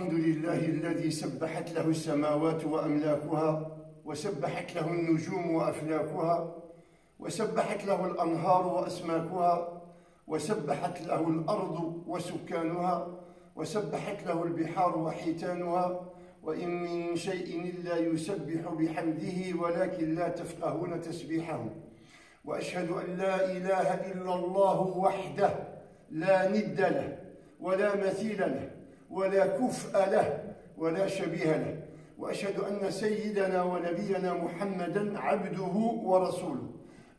الحمد لله الذي سبحت له السماوات وأملاكها وسبحت له النجوم وأفلاكها وسبحت له الأنهار وأسماكها وسبحت له الأرض وسكانها وسبحت له البحار وحيتانها وإن من شيء إلا يسبح بحمده ولكن لا تفقهون تسبيحه وأشهد أن لا إله إلا الله وحده لا ند له ولا مثيل له ولا كفء له ولا شبيه له وأشهد أن سيدنا ونبينا محمدا عبده ورسوله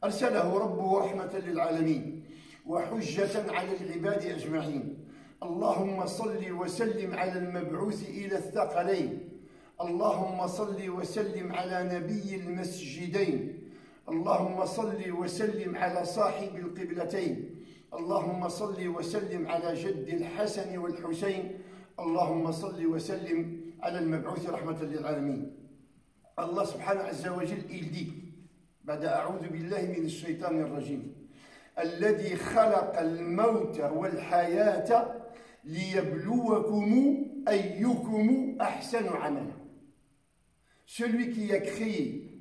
أرسله ربه رحمة للعالمين وحجة على العباد أجمعين. اللهم صل وسلم على المبعوث إلى الثقلين. اللهم صل وسلم على نبي المسجدين. اللهم صل وسلم على صاحب القبلتين. اللهم صل وسلم على جد الحسن والحسين. اللهم صل وسلم على المبعوث رحمة للعالمين. Allah subhanahu azza wa jal, il dit, بعد أعوذ بالله من الشيطان الرجيم, الذي خلق الموت والحياة ليبلوكم أيكم أحسن عملا. Celui qui a créé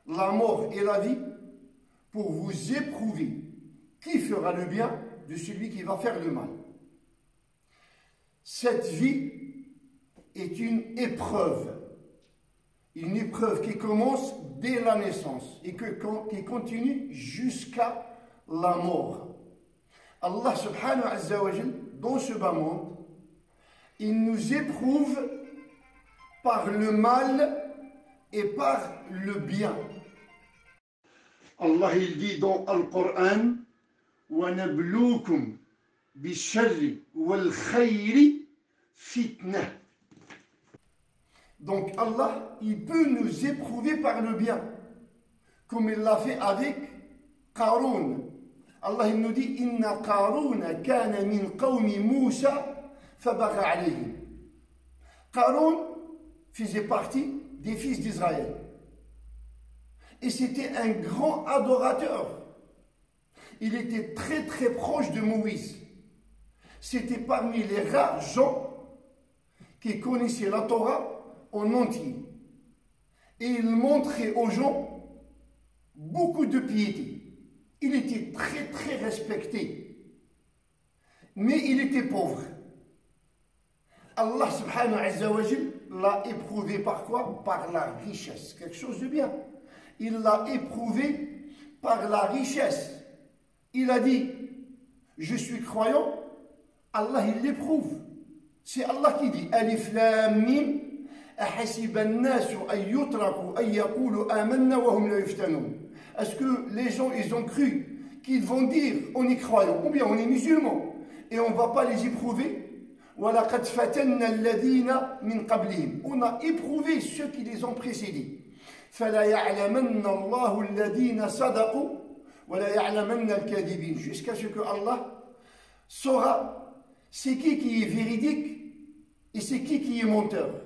la mort et la vie pour vous éprouver qui fera le bien de celui qui va faire le mal. Cette vie est une épreuve qui commence dès la naissance et qui continue jusqu'à la mort. Allah subhanahu azza wa jal, dans ce bas monde, il nous éprouve par le mal et par le bien. Allah il dit dans Al-Qur'an, وَنَبْلُوكُمْ بِالشَّرِّ وَالْخَيْرِ فِتْنَةً. Donc Allah, il peut nous éprouver par le bien, comme il l'a fait avec Qaroun. Allah il nous dit, Inna Qarouna kana min qawmi Moussa fabagha alayhim. Qaroun faisait partie des fils d'Israël. Et c'était un grand adorateur. Il était très très proche de Moïse. C'était parmi les rares gens qui connaissaient la Torah en entier. Et il montrait aux gens beaucoup de piété. Il était très très respecté. Mais il était pauvre. Allah subhanahu azza wa jal l'a éprouvé par quoi? Par la richesse. Quelque chose de bien. Il l'a éprouvé par la richesse. Il a dit, je suis croyant. Allah il l'éprouve. C'est Allah qui dit, Alif Lam Mim, أحسب الناس أن يتركوا أن يقولوا آمنا وهم لا يفتنون. Est-ce que les gens ils ont cru qu'ils vont dire on est croyant ou bien on est musulman et on ne va pas les éprouver? وَلَقَدْ فَتَنَّا الَّذِينَ مِنْ قَبْلِهِمْ. On a éprouvé ceux qui les ont précédés. فَلَا يَعْلَمَنَّ اللَّهُ الَّذِينَ صَدَقُوا وَلَا يَعْلَمَنَّ الْكَاذِبِينَ. Jusqu'à ce que Allah saura c'est qui est véridique et c'est qui est menteur.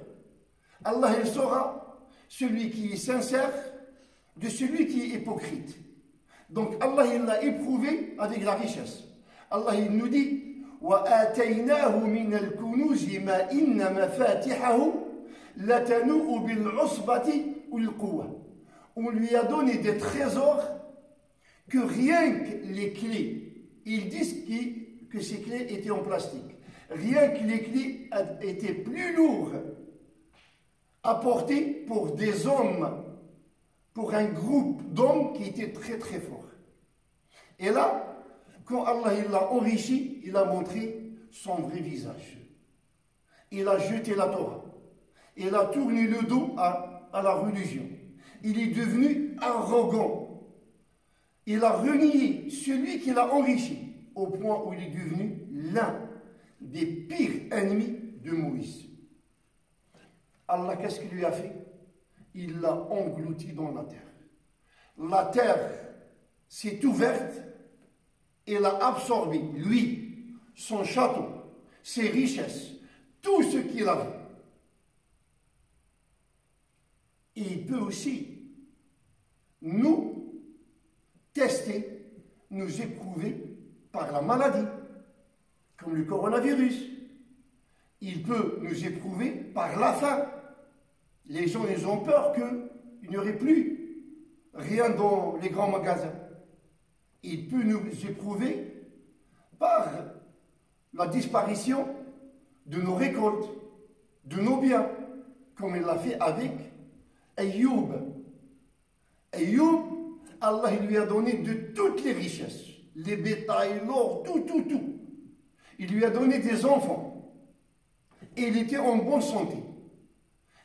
Allah il saura celui qui est sincère de celui qui est hypocrite. Donc Allah il l'a éprouvé avec la richesse. Allah il nous dit وَآتَيْنَاهُ مِنَ الْكُنُوزِ مَا إِنَّ مَفَاتِحَهُ لَتَنُوءُ بِالْعُصْبَةِ وَالْقُوَّةِ. On lui a donné des trésors que rien que les clés, ils disent que ces clés étaient en plastique. Rien que les clés étaient plus lourdes à porter pour des hommes, pour un groupe d'hommes qui était très très fort. Et là, quand Allah il l'a enrichi, il a montré son vrai visage. Il a jeté la Torah. Il a tourné le dos à la religion. Il est devenu arrogant. Il a renié celui qui l'a enrichi, au point où il est devenu l'un des pires ennemis de Moïse. Allah, qu'est-ce qu'il lui a fait? Il l'a englouti dans la terre. La terre s'est ouverte et l'a absorbé, lui, son château, ses richesses, tout ce qu'il avait. Et il peut aussi nous tester, nous éprouver par la maladie, comme le coronavirus. il peut nous éprouver par la faim. Les gens, ils ont peur qu'il n'y aurait plus rien dans les grands magasins. Il peut nous éprouver par la disparition de nos récoltes, de nos biens, comme il l'a fait avec Ayoub. Ayoub, Allah lui a donné de toutes les richesses, les bétails, l'or, tout. Il lui a donné des enfants. Et il était en bonne santé.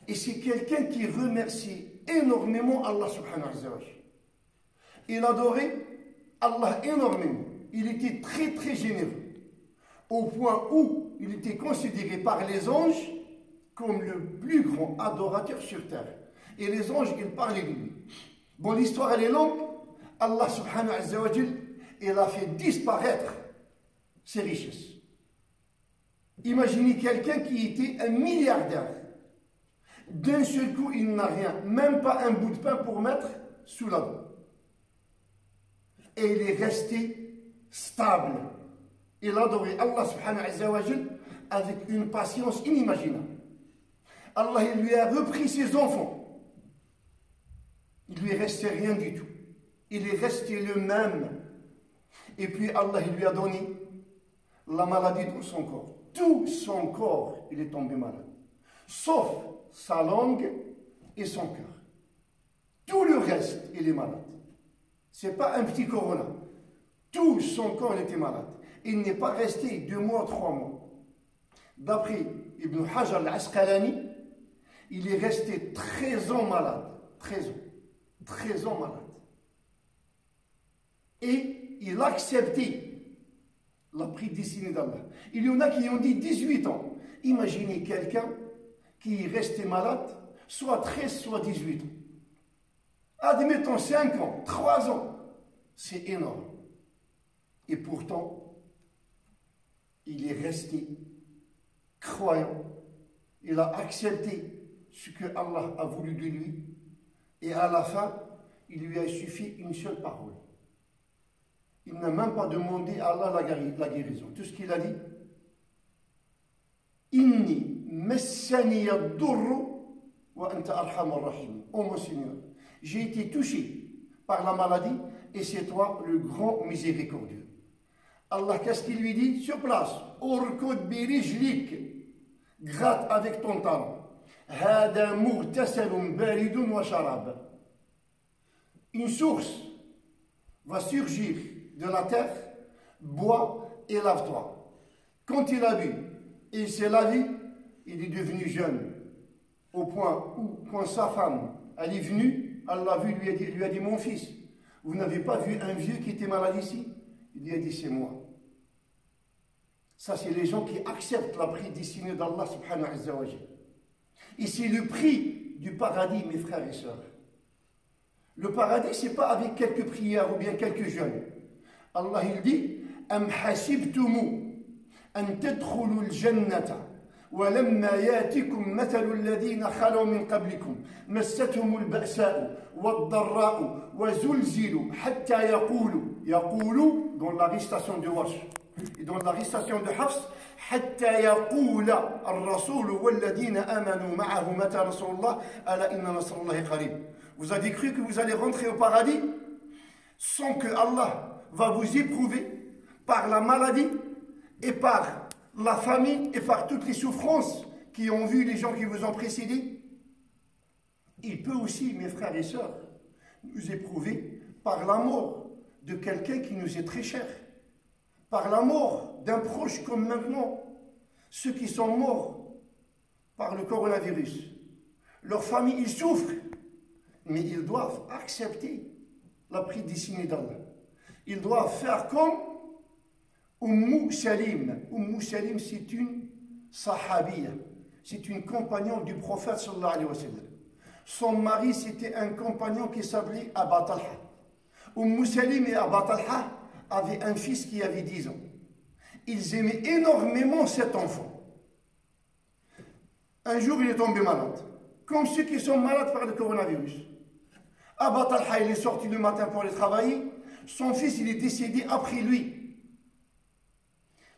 Et c'est quelqu'un qui remercie énormément Allah subhanahu wa ta'ala. Il adorait Allah énormément. Il était très généreux. Au point où il était considéré par les anges comme le plus grand adorateur sur terre. Et les anges, ils parlaient de lui. Bon, l'histoire, elle est longue. Allah subhanahu wa ta'ala, il a fait disparaître ses richesses. Imaginez quelqu'un qui était un milliardaire. D'un seul coup, il n'a rien, même pas un bout de pain pour mettre sous la dent. Et il est resté stable. Il adorait Allah subhanahu wa ta'ala avec une patience inimaginable. Allah, il lui a repris ses enfants. Il lui est resté rien du tout. Il est resté le même. Et puis Allah, il lui a donné la maladie dans son corps. Tout son corps, il est tombé malade. Sauf sa langue et son cœur. Tout le reste, il est malade. Ce n'est pas un petit corona. Tout son corps, il était malade. Il n'est pas resté 2 mois, 3 mois. D'après Ibn Hajar al-Asqalani, il est resté 13 ans malade. 13 ans. 13 ans malade. Et il a accepté la prédestinée d'Allah. Il y en a qui ont dit 18 ans. Imaginez quelqu'un qui est resté malade, soit 13, soit 18 ans. Admettons 5 ans, 3 ans. C'est énorme. Et pourtant, il est resté croyant. Il a accepté ce que Allah a voulu de lui. Et à la fin, il lui a suffi une seule parole. Il n'a même pas demandé à Allah la guérison. Tout ce qu'il a dit, Inni messani ad-durru wa anta arhamur rahim. Oh mon Seigneur, j'ai été touché par la maladie et c'est toi le grand miséricordieux. Allah, qu'est-ce qu'il lui dit sur place? Urkud bi rijlik, gratte avec ton talon. Hada mughtasalun baridun wa sharab. Une source va surgir de la terre, bois et lave-toi. Quand il a bu et il s'est lavé, il est devenu jeune. Au point où, quand sa femme elle est venue, elle l'a vu, lui a dit, mon fils, vous n'avez pas vu un vieux qui était malade ici? Il lui a dit, c'est moi. Ça, c'est les gens qui acceptent la prédestinée d'Allah subhanahu wa ta'ala. Et c'est le prix du paradis, mes frères et sœurs. Le paradis, ce n'est pas avec quelques prières ou bien quelques jeûnes. Allah, il dit, Am hasibtumu an tadkhulu al-jannata wa lamma yatikum mathalu alladhina khalu min qablikum massatuhum al-ba'sa'u wad-dharra'u wa zulzilu hatta yaqulu dans la récitation de Warsh et dans la récitation de Hafs حتى يقول الرسول والذين آمنوا معه متى نصر الله ألا إن نصر الله قريب. Vous avez cru que vous allez rentrer au paradis sans que Allah va vous éprouver par la maladie et par la famine et par toutes les souffrances qui ont vu les gens qui vous ont précédés? Il peut aussi, mes frères et sœurs, nous éprouver par la mort de quelqu'un qui nous est très cher, par la mort d'un proche comme maintenant, ceux qui sont morts par le coronavirus. Leur famille, ils souffrent, mais ils doivent accepter la prédestinée d'Allah. Ils doivent faire comme Salim. Salim, c'est une sahabiya, c'est une compagnon du prophète sallallahu alayhi wa sallam. Son mari, c'était un compagnon qui s'appelait Aba Talha. Salim et Aba Talha avaient un fils qui avait 10 ans. Ils aimaient énormément cet enfant. Un jour, il est tombé malade, comme ceux qui sont malades par le coronavirus. Aba Talha, il est sorti le matin pour aller travailler. Son fils, il est décédé après lui.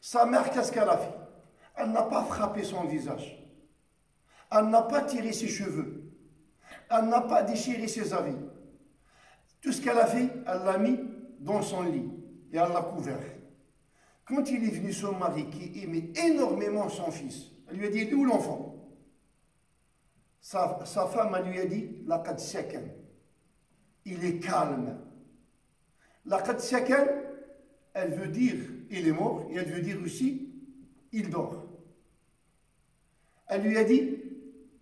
Sa mère, qu'est-ce qu'elle a fait? Elle n'a pas frappé son visage. Elle n'a pas tiré ses cheveux. Elle n'a pas déchiré ses habits. Tout ce qu'elle a fait, elle l'a mis dans son lit et elle l'a couvert. Quand il est venu son mari qui aimait énormément son fils, elle lui a dit, où l'enfant? Sa femme, elle lui a dit, laqad sakan. Il est calme. Laqad sakan, elle veut dire, il est mort, et elle veut dire aussi, il dort. Elle lui a dit,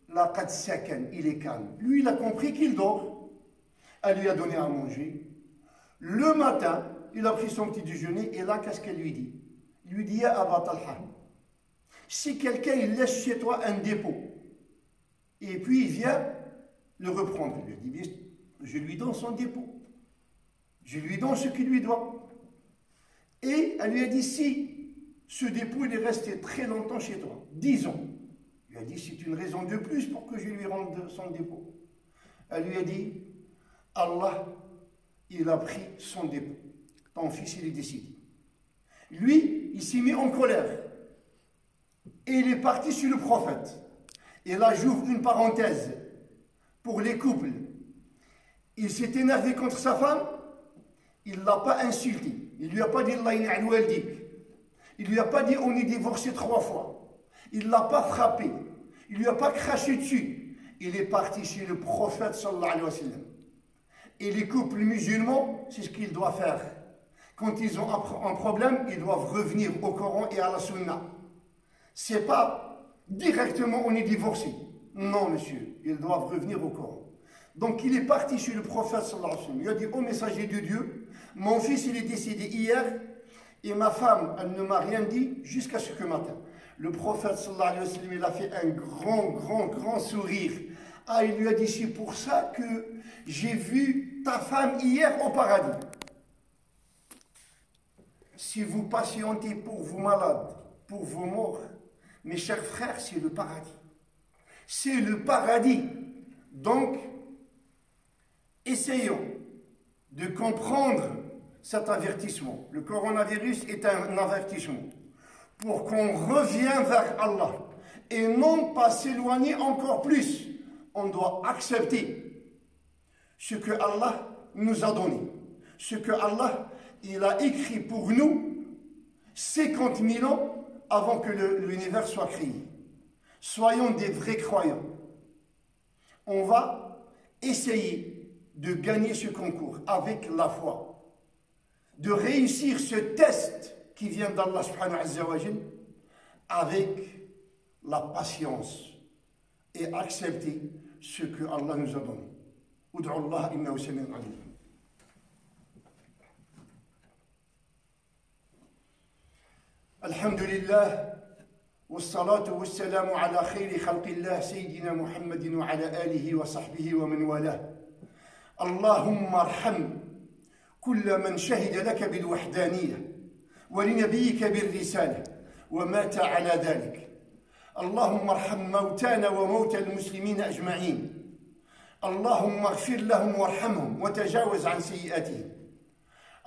laqad sakan, il est calme. Lui, il a compris qu'il dort. Elle lui a donné à manger. Le matin, il a pris son petit déjeuner, et là, qu'est-ce qu'elle lui dit? Il lui dit, ya Aba Talha, si quelqu'un il laisse chez toi un dépôt, et puis il vient le reprendre, il lui dit, je lui donne son dépôt, je lui donne ce qu'il lui doit. Et elle lui a dit, si ce dépôt il est resté très longtemps chez toi, 10 ans, il lui a dit, c'est une raison de plus pour que je lui rende son dépôt. Elle lui a dit, Allah, il a pris son dépôt, ton fils il est décédé. Lui, il s'est mis en colère. Et il est parti sur le prophète. Et là, j'ouvre une parenthèse pour les couples. Il s'est énervé contre sa femme. Il ne l'a pas insulté. Il ne lui a pas dit Allah ya'alwaldik. Il ne lui a pas dit on est divorcé 3 fois. Il ne l'a pas frappé. Il ne lui a pas craché dessus. Il est parti chez le prophète sallallahu alayhi wa sallam. Et les couples musulmans, c'est ce qu'ils doivent faire. Quand ils ont un problème, ils doivent revenir au Coran et à la Sunna. C'est pas directement on est divorcé. Non, monsieur, ils doivent revenir au Coran. Donc il est parti chez le prophète sallallahu alayhi wa sallam. Il a dit, ô messager de Dieu, mon fils il est décédé hier et ma femme, elle ne m'a rien dit jusqu'à ce matin. Le prophète sallallahu alayhi wa sallam, il a fait un grand sourire. Ah, il lui a dit, c'est pour ça que j'ai vu ta femme hier au paradis. Si vous patientez pour vos malades, pour vos morts, mes chers frères, c'est le paradis. C'est le paradis. Donc, essayons de comprendre cet avertissement. Le coronavirus est un avertissement pour qu'on revienne vers Allah et non pas s'éloigner encore plus. On doit accepter ce que Allah nous a donné, ce que Allah il a écrit pour nous 50 000 ans avant que l'univers soit créé. Soyons des vrais croyants. On va essayer de gagner ce concours avec la foi, de réussir ce test qui vient d'Allah subhanahu wa ta'ala avec la patience et accepter ce que Allah nous a donné. Ud'u Allah innahu sami'un alim. الحمد لله والصلاة والسلام على خير خلق الله سيدنا محمد وعلى آله وصحبه ومن والاه. اللهم ارحم كل من شهد لك بالوحدانية ولنبيك بالرسالة ومات على ذلك. اللهم ارحم موتانا وموتى المسلمين أجمعين. اللهم اغفر لهم وارحمهم وتجاوز عن سيئاتهم.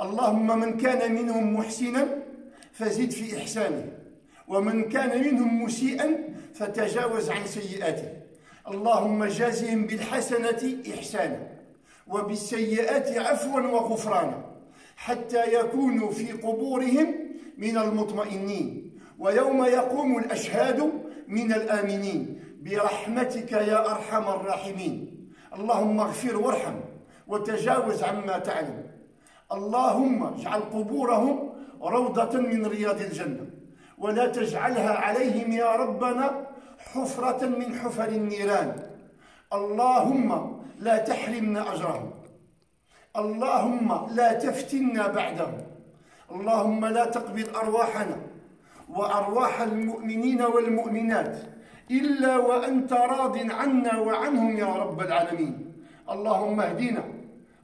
اللهم من كان منهم محسنا فزد في إحسانه ومن كان منهم مسيئا فتجاوز عن سيئاته. اللهم جازهم بالحسنة إحسانا وبالسيئات عفوا وغفرانا حتى يكونوا في قبورهم من المطمئنين ويوم يقوم الأشهاد من الآمنين برحمتك يا أرحم الراحمين. اللهم اغفر وارحم وتجاوز عما تعلم. اللهم اجعل قبورهم روضة من رياض الجنة ولا تجعلها عليهم يا ربنا حفرة من حفر النيران. اللهم لا تحرمنا أجرهم. اللهم لا تفتنا بعدهم. اللهم لا تقبض أرواحنا وأرواح المؤمنين والمؤمنات إلا وأنت راض عنا وعنهم يا رب العالمين. اللهم اهدنا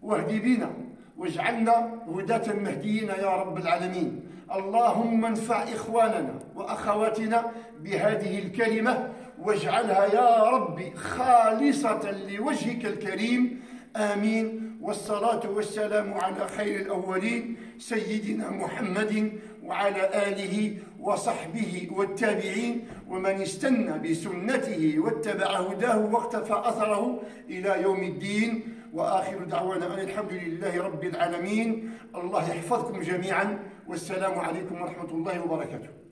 واهد بنا واجعلنا هداة مهديين يا رب العالمين. اللهم انفع إخواننا وأخواتنا بهذه الكلمة واجعلها يا رب خالصة لوجهك الكريم. آمين. والصلاة والسلام على خير الأولين سيدنا محمد وعلى آله وصحبه والتابعين ومن استنى بسنته واتبع هداه واقتفى أثره إلى يوم الدين. وآخر دعوانا أن الحمد لله رب العالمين. الله يحفظكم جميعا، والسلام عليكم ورحمة الله وبركاته.